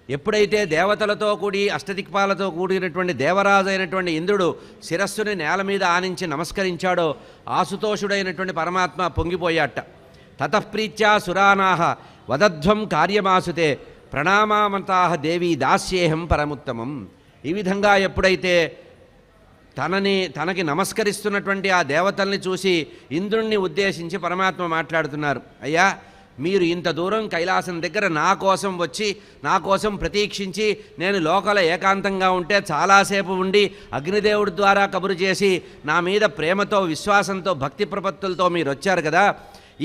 ఎప్పుడైతే దేవతలతో కూడి అష్టదిక్పాలతో కూడినటువంటి దేవరాజు అయినటువంటి ఇంద్రుడు శిరస్సుని నేల మీద ఆనించి నమస్కరించాడో ఆసుతోషుడైనటువంటి పరమాత్మ పొంగిపోయాట. తతఃప్రీత్యా సురానాహ వదధ్వం కార్యమాసుతే ప్రణామామంతాహ దేవి దాస్యేహం పరముత్తమం. ఈ విధంగా ఎప్పుడైతే తనకి నమస్కరిస్తున్నటువంటి ఆ దేవతల్ని చూసి ఇంద్రుణ్ణి ఉద్దేశించి పరమాత్మ మాట్లాడుతున్నారు. అయ్యా, మీరు ఇంత దూరం కైలాసం దగ్గర నా కోసం వచ్చి నా కోసం ప్రతీక్షించి నేను లోకల ఏకాంతంగా ఉంటే చాలాసేపు ఉండి అగ్నిదేవుడి ద్వారా కబురు చేసి నా మీద ప్రేమతో విశ్వాసంతో భక్తి ప్రపత్తులతో మీరు వచ్చారు కదా.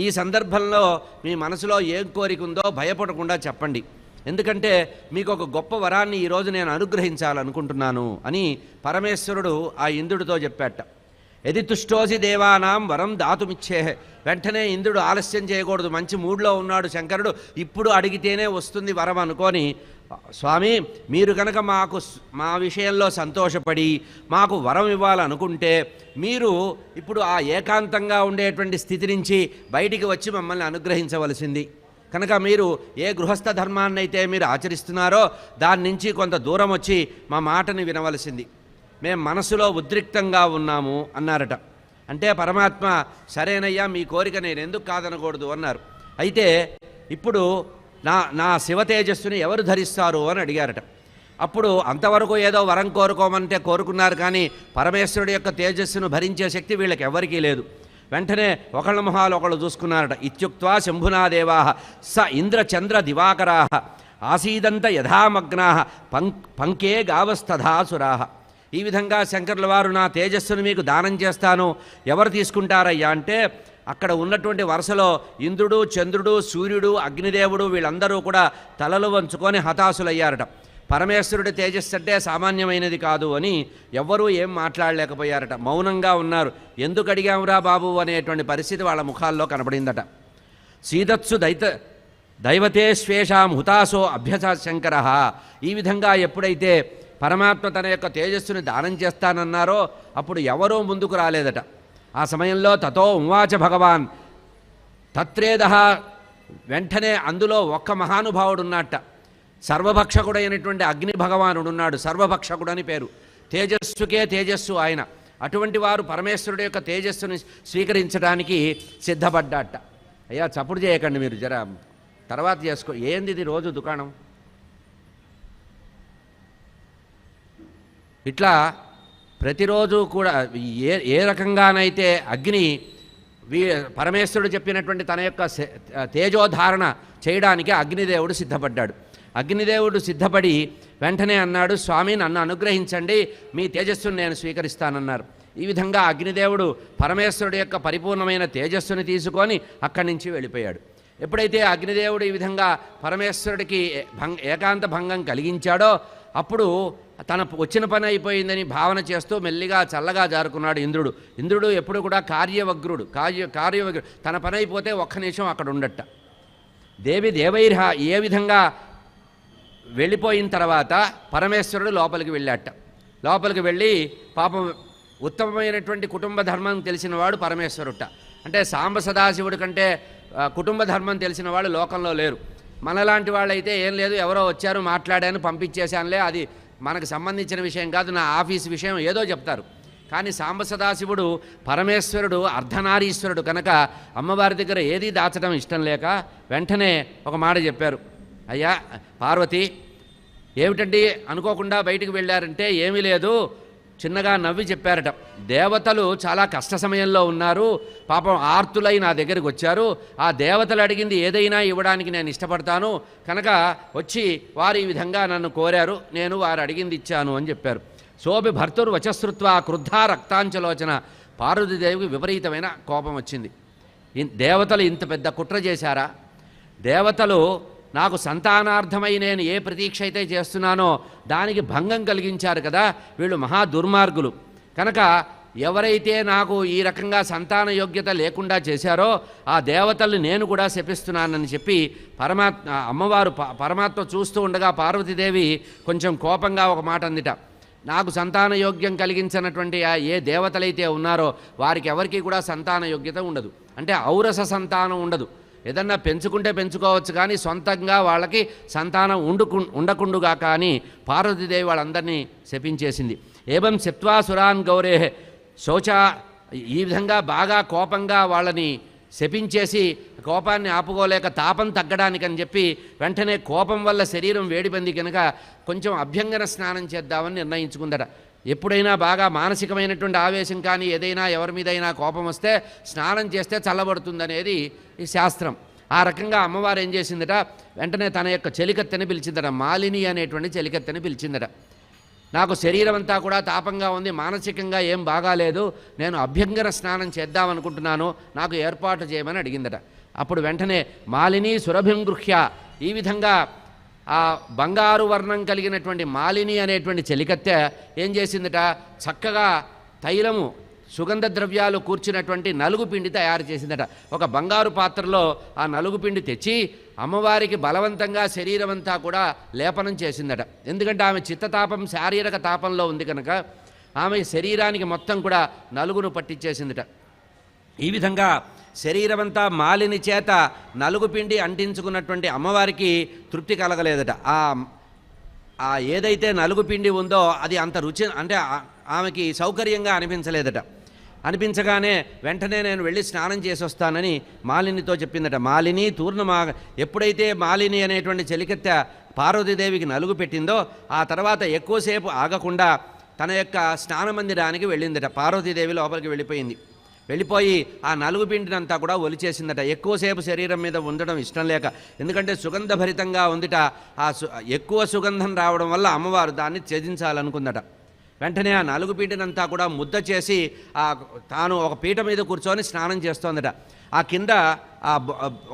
ఈ సందర్భంలో మీ మనసులో ఏం కోరిక ఉందో భయపడకుండా చెప్పండి. ఎందుకంటే మీకు ఒక గొప్ప వరాన్ని ఈరోజు నేను అనుగ్రహించాలనుకుంటున్నాను అని పరమేశ్వరుడు ఆ ఇంద్రుడితో చెప్పాట. యది తుష్టోసి దేవానాం వరం దాతుమిచ్చే. వెంటనే ఇంద్రుడు ఆలస్యం చేయకూడదు. మంచి మూడ్లో ఉన్నాడు శంకరుడు. ఇప్పుడు అడిగితేనే వస్తుంది వరం అనుకొని, స్వామి మీరు కనుక మా విషయంలో సంతోషపడి మాకు వరం ఇవ్వాలనుకుంటే మీరు ఇప్పుడు ఆ ఏకాంతంగా ఉండేటువంటి స్థితి నుంచి బయటికి వచ్చి మమ్మల్ని అనుగ్రహించవలసింది. కనుక మీరు ఏ గృహస్థ ధర్మాన్నైతే మీరు ఆచరిస్తున్నారో దాని నుంచి కొంత దూరం వచ్చి మా మాటని వినవలసింది. మేము మనసులో ఉద్రిక్తంగా ఉన్నాము అన్నారట. అంటే పరమాత్మ సరేనయ్యా, మీ కోరిక నేను ఎందుకు కాదనకూడదు అన్నారు. అయితే ఇప్పుడు నా శివ తేజస్సుని ఎవరు ధరిస్తారు అని అడిగారట. అప్పుడు అంతవరకు ఏదో వరం కోరుకోమంటే కోరుకున్నారు, కానీ పరమేశ్వరుడి యొక్క తేజస్సును భరించే శక్తి వీళ్ళకి ఎవరికీ లేదు. వెంటనే ఒకళ్ళ మొహాలు ఒకళ్ళు చూసుకున్నారట. ఇత్యుక్త్వా శంభునాదేవా స ఇంద్రచంద్ర దివాకరా ఆసీదంత యథామగ్నా పంకే గావస్తథాసురా. ఈ విధంగా శంకరుల వారు నా తేజస్సును మీకు దానం చేస్తాను, ఎవరు తీసుకుంటారయ్యా అంటే అక్కడ ఉన్నటువంటి వరుసలో ఇంద్రుడు, చంద్రుడు, సూర్యుడు, అగ్నిదేవుడు వీళ్ళందరూ కూడా తలలు వంచుకొని హతాశులయ్యారట. పరమేశ్వరుడి తేజస్సు అంటే సామాన్యమైనది కాదు అని ఎవ్వరూ ఏం మాట్లాడలేకపోయారట. మౌనంగా ఉన్నారు. ఎందుకు అడిగామురా బాబు అనేటువంటి పరిస్థితి వాళ్ళ ముఖాల్లో కనబడిందట. సీదత్సు దైవతేశ్వేషాం హుతాసో అభ్యస శంకర. ఈ విధంగా ఎప్పుడైతే పరమాత్మ తన యొక్క తేజస్సుని దానం చేస్తానన్నారో అప్పుడు ఎవరూ ముందుకు రాలేదట. ఆ సమయంలో తతో ఉవాచ భగవాన్ తత్రేద. వెంటనే అందులో ఒక్క మహానుభావుడు ఉన్నట్ట. సర్వభక్షకుడైనటువంటి అగ్ని భగవానుడున్నాడు. సర్వభక్షకుడు అని పేరు. తేజస్సుకే తేజస్సు ఆయన. అటువంటి వారు పరమేశ్వరుడు యొక్క తేజస్సుని స్వీకరించడానికి సిద్ధపడ్డాట. అయ్యా చప్పుడు చేయకండి మీరు, జర తర్వాత చేసుకో. ఏంది ఇది రోజు దుకాణం? ఇట్లా ప్రతిరోజు కూడా ఏ రకంగానైతే అగ్ని పరమేశ్వరుడు చెప్పినటువంటి తన యొక్క తేజోధారణ చేయడానికి అగ్నిదేవుడు సిద్ధపడ్డాడు. అగ్నిదేవుడు సిద్ధపడి వెంటనే అన్నాడు, స్వామి నన్ను అనుగ్రహించండి, మీ తేజస్సును నేను స్వీకరిస్తానన్నారు. ఈ విధంగా అగ్నిదేవుడు పరమేశ్వరుడు యొక్క పరిపూర్ణమైన తేజస్సుని తీసుకొని అక్కడి నుంచి వెళ్ళిపోయాడు. ఎప్పుడైతే అగ్నిదేవుడు ఈ విధంగా పరమేశ్వరుడికి ఏకాంత భంగం కలిగించాడో అప్పుడు తన వచ్చిన పని అయిపోయిందని భావన చేస్తూ మెల్లిగా చల్లగా జారుకున్నాడు ఇంద్రుడు. ఇంద్రుడు ఎప్పుడు కూడా కార్యవగ్రుడు. తన పని అయిపోతే ఒక్క నిమిషం అక్కడ ఉండట. దేవైర్హ ఏ విధంగా వెళ్ళిపోయిన తర్వాత పరమేశ్వరుడు లోపలికి వెళ్ళాట. లోపలికి వెళ్ళి పాపం ఉత్తమమైనటువంటి కుటుంబ ధర్మం తెలిసినవాడు పరమేశ్వరుట. అంటే సాంబ సదాశివుడి కంటే కుటుంబ ధర్మం తెలిసిన వాళ్ళు లోకంలో లేరు. మనలాంటి వాళ్ళైతే ఏం లేదు, ఎవరో వచ్చారు మాట్లాడాను పంపించేశానులే, అది మనకు సంబంధించిన విషయం కాదు, నా ఆఫీస్ విషయం ఏదో చెప్తారు. కానీ సాంబ సదాశివుడు పరమేశ్వరుడు అర్ధనారీశ్వరుడు కనుక అమ్మవారి దగ్గర ఏదీ దాచడం ఇష్టం లేక వెంటనే ఒక మాట చెప్పారు. అయ్యా పార్వతి, ఏమిటండి అనుకోకుండా బయటికి వెళ్ళారంటే ఏమీ లేదు, చిన్నగా నవ్వి చెప్పారట. దేవతలు చాలా కష్ట సమయంలో ఉన్నారు, పాపం ఆర్తులై నా దగ్గరికి వచ్చారు, ఆ దేవతలు అడిగింది ఏదైనా ఇవ్వడానికి నేను ఇష్టపడతాను కనుక వచ్చి వారు ఈ విధంగా నన్ను కోరారు, నేను వారు అడిగింది ఇచ్చాను అని చెప్పారు. సోభి భర్తురు వచశ్రుత్వ క్రుద్ధ రక్తాంచలోచన. పార్వతీదేవికి విపరీతమైన కోపం వచ్చింది. దేవతలు ఇంత పెద్ద కుట్ర చేశారా? దేవతలు నాకు సంతానార్థమై నేను ఏ ప్రతీక్ష అయితే చేస్తున్నానో దానికి భంగం కలిగించారు కదా, వీళ్ళు మహా దుర్మార్గులు. కనుక ఎవరైతే నాకు ఈ రకంగా సంతాన యోగ్యత లేకుండా చేశారో ఆ దేవతల్ని నేను కూడా శపిస్తున్నానని చెప్పి అమ్మవారు పరమాత్మ చూస్తూ ఉండగా పార్వతీదేవి కొంచెం కోపంగా ఒక మాట అందిట. నాకు సంతాన యోగ్యం కలిగించినటువంటి ఏ దేవతలైతే ఉన్నారో వారికి ఎవరికి కూడా సంతాన యోగ్యత ఉండదు, అంటే ఔరస సంతానం ఉండదు. ఏదన్నా పెంచుకుంటే పెంచుకోవచ్చు, కానీ సొంతంగా వాళ్ళకి సంతానం ఉండకుండుగా కానీ పార్వతీదేవి వాళ్ళందరినీ శపించేసింది. ఏవం శప్త్వాసురాన్ గౌరే శౌచ, ఈ విధంగా బాగా కోపంగా వాళ్ళని శపించేసి కోపాన్ని ఆపుకోలేక తాపం తగ్గడానికని చెప్పి వెంటనే కోపం వల్ల శరీరం వేడిపంది కనుక కొంచెం అభ్యంగన స్నానం చేద్దామని నిర్ణయించుకుందట. ఎప్పుడైనా బాగా మానసికమైనటువంటి ఆవేశం కానీ ఏదైనా ఎవరి మీదైనా కోపం వస్తే స్నానం చేస్తే చల్లబడుతుందనేది ఈ శాస్త్రం. ఆ రకంగా అమ్మవారు ఏం చేసిందట, వెంటనే తన యొక్క చెలికత్తెని పిలిచిందట, మాలిని అనేటువంటి చెలికత్తెని పిలిచిందట. నాకు శరీరం అంతా కూడా తాపంగా ఉంది, మానసికంగా ఏం బాగాలేదు, నేను అభ్యంగన స్నానం చేద్దామనుకుంటున్నాను, నాకు ఏర్పాటు చేయమని అడిగిందట. అప్పుడు వెంటనే మాలిని సురభిం గృహ్య, ఈ విధంగా ఆ బంగారు వర్ణం కలిగినటువంటి మాలిని అనేటువంటి చెలికత్తె ఏం చేసిందట, చక్కగా తైలము సుగంధ ద్రవ్యాలు కూర్చున్నటువంటి నలుగు పిండి తయారు చేసిందట. ఒక బంగారు పాత్రలో ఆ నలుగు పిండి తెచ్చి అమ్మవారికి బలవంతంగా శరీరం అంతా కూడా లేపనం చేసిందట. ఎందుకంటే ఆమె చిత్తతాపం శారీరక తాపంలో ఉంది కనుక ఆమె శరీరానికి మొత్తం కూడా నలుగును పట్టించేసిందట. ఈ విధంగా శరీరమంతా మాలిని చేత నలుగు పిండి అంటించుకున్నటువంటి అమ్మవారికి తృప్తి కలగలేదట. ఆ ఏదైతే నలుగు పిండి ఉందో అది అంత రుచి అంటే ఆమెకి సౌకర్యంగా అనిపించలేదట. అనిపించగానే వెంటనే నేను వెళ్ళి స్నానం చేసి వస్తానని మాలినితో చెప్పిందట. మాలిని తూర్ణమా, ఎప్పుడైతే మాలిని అనేటువంటి చెలికత్తె పార్వతీదేవికి నలుగు పెట్టిందో ఆ తర్వాత ఎక్కువసేపు ఆగకుండా తన యొక్క స్నాన మందిరానికి వెళ్ళిందట. పార్వతీదేవి లోపలికి వెళ్ళిపోయింది. వెళ్ళిపోయి ఆ నలుగు పిండినంతా కూడా ఒలిచేసిందట. ఎక్కువసేపు శరీరం మీద ఉండడం ఇష్టం లేక, ఎందుకంటే సుగంధభరితంగా ఉందిట. ఎక్కువ సుగంధం రావడం వల్ల అమ్మవారు దాన్ని త్యజించాలనుకుందట. వెంటనే ఆ నలుగు పిండినంతా కూడా ముద్ద చేసి తాను ఒక పీట మీద కూర్చొని స్నానం చేస్తోందట. ఆ కింద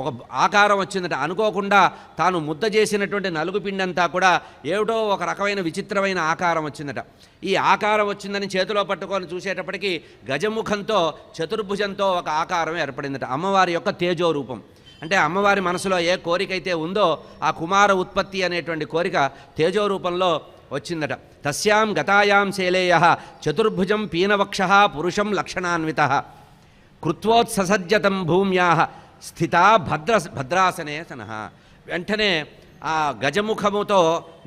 ఒక ఆకారం వచ్చిందట. అనుకోకుండా తాను ముద్ద చేసినటువంటి నలుగు పిండి అంతా కూడా ఏమిటో ఒక రకమైన విచిత్రమైన ఆకారం వచ్చిందట. ఈ ఆకారం వచ్చిందని చేతిలో పట్టుకొని చూసేటప్పటికి గజముఖంతో చతుర్భుజంతో ఒక ఆకారం ఏర్పడిందట. అమ్మవారి యొక్క తేజో రూపం. అంటే అమ్మవారి మనసులో ఏ కోరిక అయితే ఉందో ఆ కుమార ఉత్పత్తి అనేటువంటి కోరిక తేజో రూపంలో వచ్చిందట. తస్యాం గతాయాం శైలేయ చతుర్భుజం పీనవక్ష పురుషం లక్షణాన్విత కృత్వోత్ససజ్జతం భూమ్యా స్థితా భద్రాసనే సనః. వెంటనే ఆ గజముఖముతో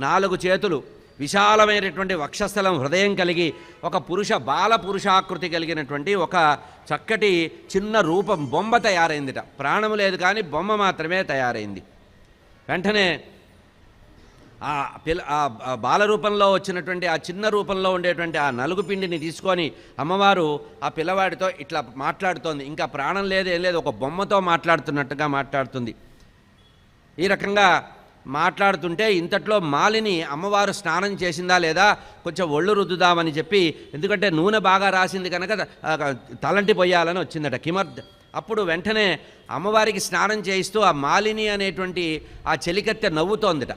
4 చేతులు, విశాలమైనటువంటి వక్షస్థలం, హృదయం కలిగి ఒక బాల పురుషాకృతి కలిగినటువంటి ఒక చక్కటి చిన్న రూపం, బొమ్మ తయారైందిట. ప్రాణము లేదు కానీ బొమ్మ మాత్రమే తయారైంది. వెంటనే ఆ బాలరూపంలో వచ్చినటువంటి ఆ చిన్న రూపంలో ఉండేటువంటి ఆ నలుగు పిండిని తీసుకొని అమ్మవారు ఆ పిల్లవాడితో ఇట్లా మాట్లాడుతోంది. ఇంకా ప్రాణం లేదు, ఏం లేదు, ఒక బొమ్మతో మాట్లాడుతున్నట్టుగా మాట్లాడుతుంది. ఈ రకంగా మాట్లాడుతుంటే ఇంతట్లో మాలిని అమ్మవారు స్నానం చేసిందా లేదా కొంచెం ఒళ్ళు రుద్దుదామని చెప్పి, ఎందుకంటే నూనె బాగా రాసింది కనుక తలంటి పొయ్యాలని వచ్చిందట. అప్పుడు వెంటనే అమ్మవారికి స్నానం చేయిస్తూ ఆ మాలిని అనేటువంటి ఆ చెలికత్తె నవ్వుతోందిట.